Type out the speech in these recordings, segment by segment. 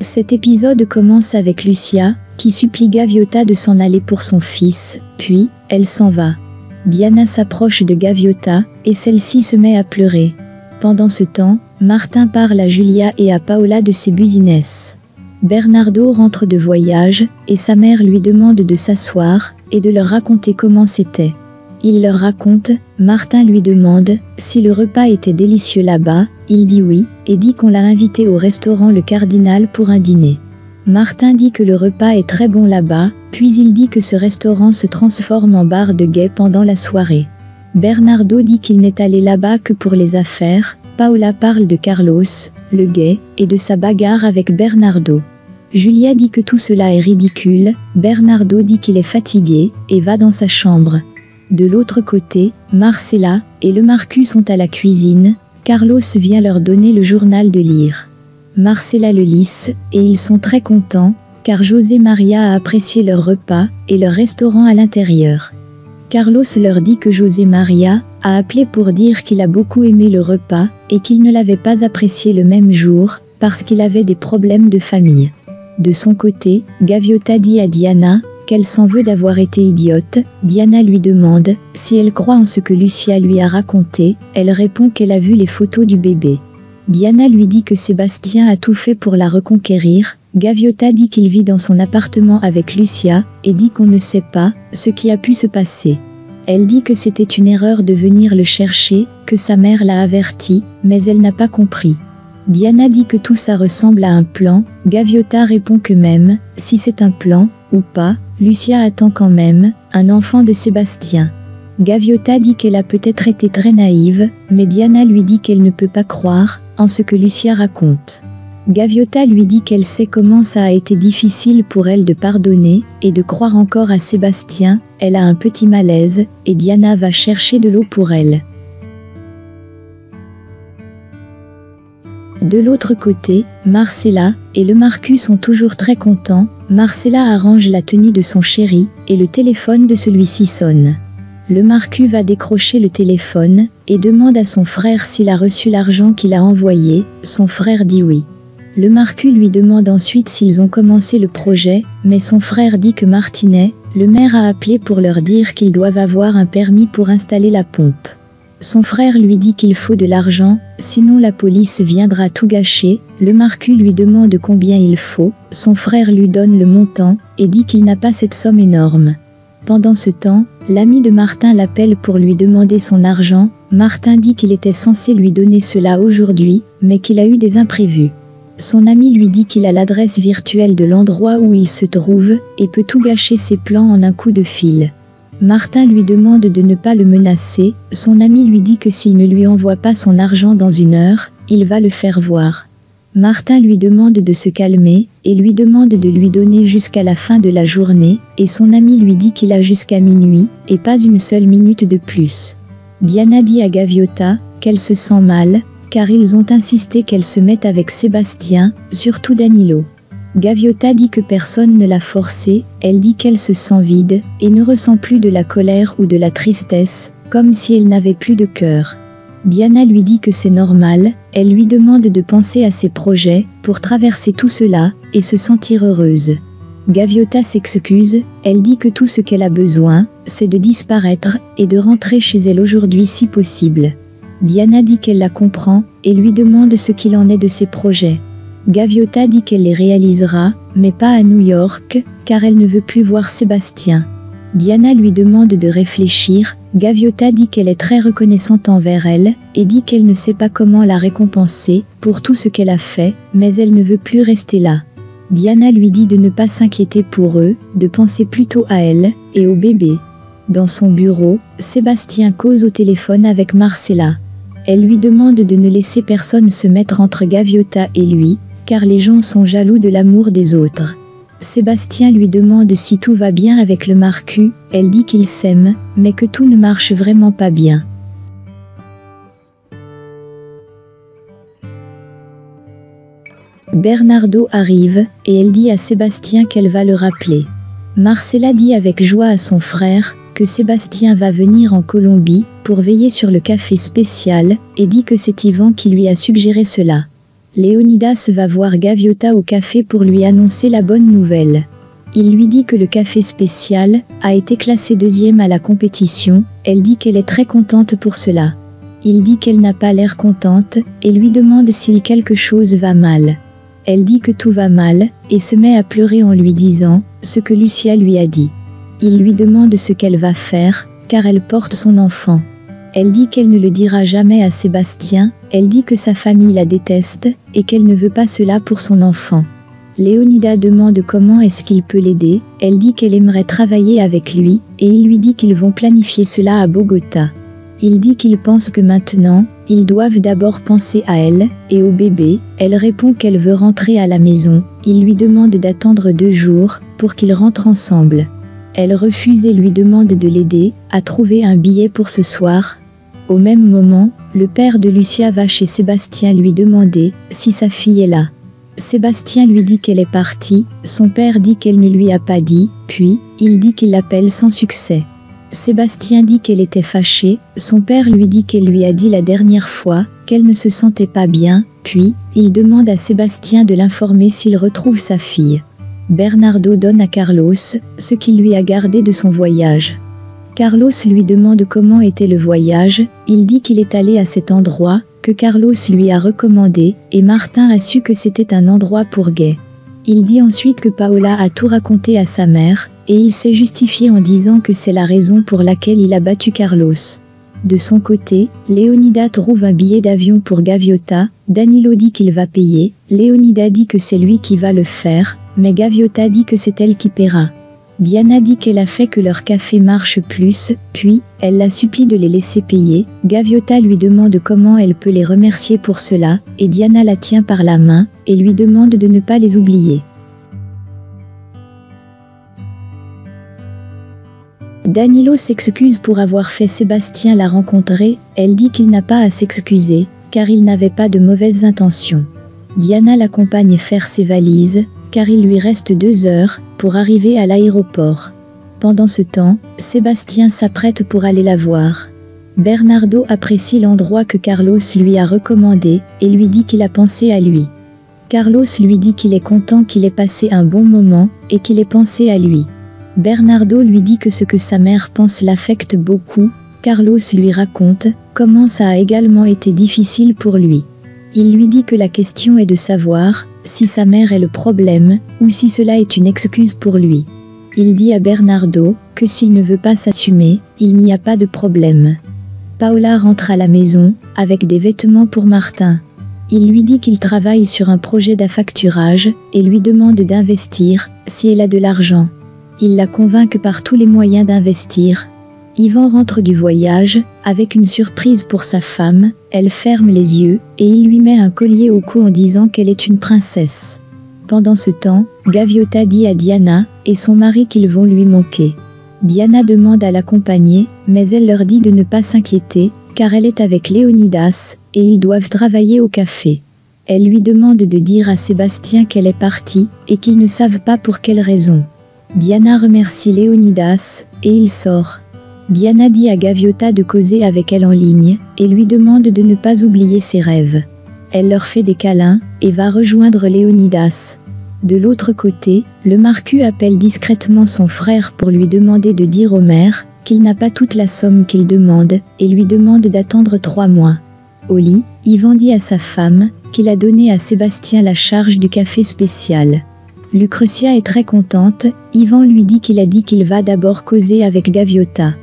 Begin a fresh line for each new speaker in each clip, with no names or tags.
Cet épisode commence avec Lucia, qui supplie Gaviota de s'en aller pour son fils, puis, elle s'en va. Diana s'approche de Gaviota, et celle-ci se met à pleurer. Pendant ce temps, Martin parle à Julia et à Paola de ses business. Bernardo rentre de voyage, et sa mère lui demande de s'asseoir, et de leur raconter comment c'était. Il leur raconte, Martin lui demande si le repas était délicieux là-bas, il dit oui, et dit qu'on l'a invité au restaurant Le Cardinal pour un dîner. Martin dit que le repas est très bon là-bas, puis il dit que ce restaurant se transforme en bar de gays pendant la soirée. Bernardo dit qu'il n'est allé là-bas que pour les affaires, Paola parle de Carlos, le gay, et de sa bagarre avec Bernardo. Julia dit que tout cela est ridicule, Bernardo dit qu'il est fatigué, et va dans sa chambre. De l'autre côté, Marcela et le Marcus sont à la cuisine, Carlos vient leur donner le journal de lire. Marcela le lit, et ils sont très contents, car José Maria a apprécié leur repas, et leur restaurant à l'intérieur. Carlos leur dit que José Maria a appelé pour dire qu'il a beaucoup aimé le repas, et qu'il ne l'avait pas apprécié le même jour, parce qu'il avait des problèmes de famille. De son côté, Gaviota dit à Diana qu'elle s'en veut d'avoir été idiote. Diana lui demande si elle croit en ce que Lucia lui a raconté, elle répond qu'elle a vu les photos du bébé. Diana lui dit que Sébastien a tout fait pour la reconquérir, Gaviota dit qu'il vit dans son appartement avec Lucia, et dit qu'on ne sait pas ce qui a pu se passer. Elle dit que c'était une erreur de venir le chercher, que sa mère l'a averti, mais elle n'a pas compris. Diana dit que tout ça ressemble à un plan, Gaviota répond que même si c'est un plan, ou pas, Lucia attend quand même un enfant de Sébastien. Gaviota dit qu'elle a peut-être été très naïve, mais Diana lui dit qu'elle ne peut pas croire en ce que Lucia raconte. Gaviota lui dit qu'elle sait comment ça a été difficile pour elle de pardonner et de croire encore à Sébastien, elle a un petit malaise, et Diana va chercher de l'eau pour elle. De l'autre côté, Marcela et le Marcus sont toujours très contents. Marcela arrange la tenue de son chéri, et le téléphone de celui-ci sonne. Le Marcus va décrocher le téléphone, et demande à son frère s'il a reçu l'argent qu'il a envoyé, son frère dit oui. Le Marcus lui demande ensuite s'ils ont commencé le projet, mais son frère dit que Martinet, le maire a appelé pour leur dire qu'ils doivent avoir un permis pour installer la pompe. Son frère lui dit qu'il faut de l'argent, sinon la police viendra tout gâcher. Le Marcus lui demande combien il faut, son frère lui donne le montant, et dit qu'il n'a pas cette somme énorme. Pendant ce temps, l'ami de Martin l'appelle pour lui demander son argent. Martin dit qu'il était censé lui donner cela aujourd'hui, mais qu'il a eu des imprévus. Son ami lui dit qu'il a l'adresse virtuelle de l'endroit où il se trouve, et peut tout gâcher ses plans en un coup de fil. Martin lui demande de ne pas le menacer, son ami lui dit que s'il ne lui envoie pas son argent dans 1 heure, il va le faire voir. Martin lui demande de se calmer, et lui demande de lui donner jusqu'à la fin de la journée, et son ami lui dit qu'il a jusqu'à minuit, et pas une seule minute de plus. Diana dit à Gaviota qu'elle se sent mal, car ils ont insisté qu'elle se mette avec Sébastien, surtout Danilo. Gaviota dit que personne ne l'a forcée, elle dit qu'elle se sent vide, et ne ressent plus de la colère ou de la tristesse, comme si elle n'avait plus de cœur. Diana lui dit que c'est normal, elle lui demande de penser à ses projets, pour traverser tout cela, et se sentir heureuse. Gaviota s'excuse, elle dit que tout ce qu'elle a besoin, c'est de disparaître, et de rentrer chez elle aujourd'hui si possible. Diana dit qu'elle la comprend, et lui demande ce qu'il en est de ses projets. Gaviota dit qu'elle les réalisera, mais pas à New York, car elle ne veut plus voir Sébastien. Diana lui demande de réfléchir, Gaviota dit qu'elle est très reconnaissante envers elle, et dit qu'elle ne sait pas comment la récompenser pour tout ce qu'elle a fait, mais elle ne veut plus rester là. Diana lui dit de ne pas s'inquiéter pour eux, de penser plutôt à elle, et au bébé. Dans son bureau, Sébastien cause au téléphone avec Marcela. Elle lui demande de ne laisser personne se mettre entre Gaviota et lui, car les gens sont jaloux de l'amour des autres. Sébastien lui demande si tout va bien avec le Marcus, elle dit qu'ils s'aiment, mais que tout ne marche vraiment pas bien. Bernardo arrive, et elle dit à Sébastien qu'elle va le rappeler. Marcela dit avec joie à son frère que Sébastien va venir en Colombie pour veiller sur le café spécial, et dit que c'est Yvan qui lui a suggéré cela. Léonidas va voir Gaviota au café pour lui annoncer la bonne nouvelle. Il lui dit que le café spécial a été classé 2e à la compétition. Elle dit qu'elle est très contente pour cela. Il dit qu'elle n'a pas l'air contente et lui demande si quelque chose va mal. Elle dit que tout va mal et se met à pleurer en lui disant ce que Lucia lui a dit. Il lui demande ce qu'elle va faire car elle porte son enfant. Elle dit qu'elle ne le dira jamais à Sébastien. Elle dit que sa famille la déteste et qu'elle ne veut pas cela pour son enfant. Léonidas demande comment est-ce qu'il peut l'aider. Elle dit qu'elle aimerait travailler avec lui et il lui dit qu'ils vont planifier cela à Bogota. Il dit qu'il pense que maintenant, ils doivent d'abord penser à elle et au bébé. Elle répond qu'elle veut rentrer à la maison. Il lui demande d'attendre 2 jours pour qu'ils rentrent ensemble. Elle refuse et lui demande de l'aider à trouver un billet pour ce soir. Au même moment, le père de Lucia va chez Sébastien lui demander si sa fille est là. Sébastien lui dit qu'elle est partie. Son père dit qu'elle ne lui a pas dit, puis il dit qu'il l'appelle sans succès. Sébastien dit qu'elle était fâchée. Son père lui dit qu'elle lui a dit la dernière fois qu'elle ne se sentait pas bien, puis il demande à Sébastien de l'informer s'il retrouve sa fille. Bernardo donne à Carlos ce qu'il lui a gardé de son voyage. Carlos lui demande comment était le voyage. Il dit qu'il est allé à cet endroit que Carlos lui a recommandé et Martin a su que c'était un endroit pour gays. Il dit ensuite que Paola a tout raconté à sa mère et il s'est justifié en disant que c'est la raison pour laquelle il a battu Carlos. De son côté, Léonidas trouve un billet d'avion pour Gaviota. Danilo dit qu'il va payer. Léonidas dit que c'est lui qui va le faire, mais Gaviota dit que c'est elle qui paiera. Diana dit qu'elle a fait que leur café marche plus, puis elle la supplie de les laisser payer. Gaviota lui demande comment elle peut les remercier pour cela, et Diana la tient par la main et lui demande de ne pas les oublier. Danilo s'excuse pour avoir fait Sébastien la rencontrer. Elle dit qu'il n'a pas à s'excuser, car il n'avait pas de mauvaises intentions. Diana l'accompagne faire ses valises, car il lui reste 2 heures pour arriver à l'aéroport. Pendant ce temps, Sébastien s'apprête pour aller la voir. Bernardo apprécie l'endroit que Carlos lui a recommandé et lui dit qu'il a pensé à lui. Carlos lui dit qu'il est content qu'il ait passé un bon moment et qu'il ait pensé à lui. Bernardo lui dit que ce que sa mère pense l'affecte beaucoup. Carlos lui raconte comment ça a également été difficile pour lui. Il lui dit que la question est de savoir si sa mère est le problème ou si cela est une excuse pour lui. Il dit à Bernardo que s'il ne veut pas s'assumer, il n'y a pas de problème. Paola rentre à la maison avec des vêtements pour Martin. Il lui dit qu'il travaille sur un projet d'affacturage et lui demande d'investir si elle a de l'argent. Il la convainc par tous les moyens d'investir. Yvan rentre du voyage avec une surprise pour sa femme. Elle ferme les yeux et il lui met un collier au cou en disant qu'elle est une princesse. Pendant ce temps, Gaviota dit à Diana et son mari qu'ils vont lui manquer. Diana demande à l'accompagner, mais elle leur dit de ne pas s'inquiéter, car elle est avec Léonidas et ils doivent travailler au café. Elle lui demande de dire à Sébastien qu'elle est partie et qu'ils ne savent pas pour quelle raison. Diana remercie Léonidas et il sort. Diana dit à Gaviota de causer avec elle en ligne et lui demande de ne pas oublier ses rêves. Elle leur fait des câlins et va rejoindre Léonidas. De l'autre côté, le marquis appelle discrètement son frère pour lui demander de dire au maire qu'il n'a pas toute la somme qu'il demande et lui demande d'attendre 3 mois. Au lit, Yvan dit à sa femme qu'il a donné à Sébastien la charge du café spécial. Lucretia est très contente. Yvan lui dit qu'il va d'abord causer avec Gaviota.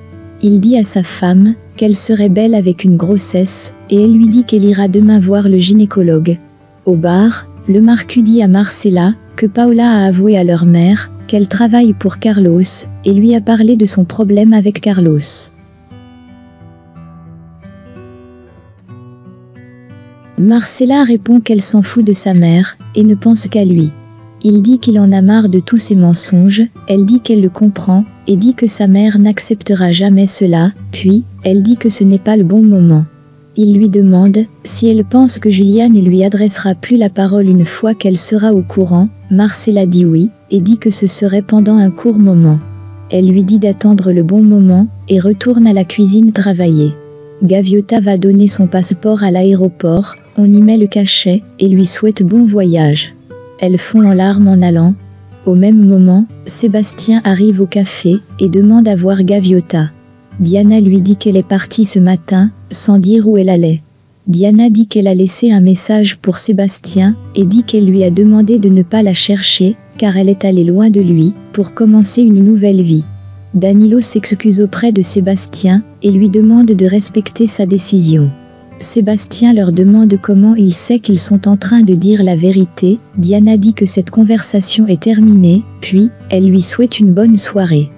Il dit à sa femme qu'elle serait belle avec une grossesse et elle lui dit qu'elle ira demain voir le gynécologue. Au bar, le marquis dit à Marcela que Paola a avoué à leur mère qu'elle travaille pour Carlos et lui a parlé de son problème avec Carlos. Marcela répond qu'elle s'en fout de sa mère et ne pense qu'à lui. Il dit qu'il en a marre de tous ces mensonges. Elle dit qu'elle le comprend et dit que sa mère n'acceptera jamais cela, puis elle dit que ce n'est pas le bon moment. Il lui demande si elle pense que Julia ne lui adressera plus la parole une fois qu'elle sera au courant. Marcela dit oui et dit que ce serait pendant un court moment. Elle lui dit d'attendre le bon moment et retourne à la cuisine travailler. Gaviota va donner son passeport à l'aéroport, on y met le cachet, et lui souhaite bon voyage. Elle fond en larmes en allant. Au même moment, Sébastien arrive au café, et demande à voir Gaviota. Diana lui dit qu'elle est partie ce matin, sans dire où elle allait. Diana dit qu'elle a laissé un message pour Sébastien, et dit qu'elle lui a demandé de ne pas la chercher, car elle est allée loin de lui, pour commencer une nouvelle vie. Danilo s'excuse auprès de Sébastien, et lui demande de respecter sa décision. Sébastien leur demande comment il sait qu'ils sont en train de dire la vérité. Diana dit que cette conversation est terminée, puis, elle lui souhaite une bonne soirée.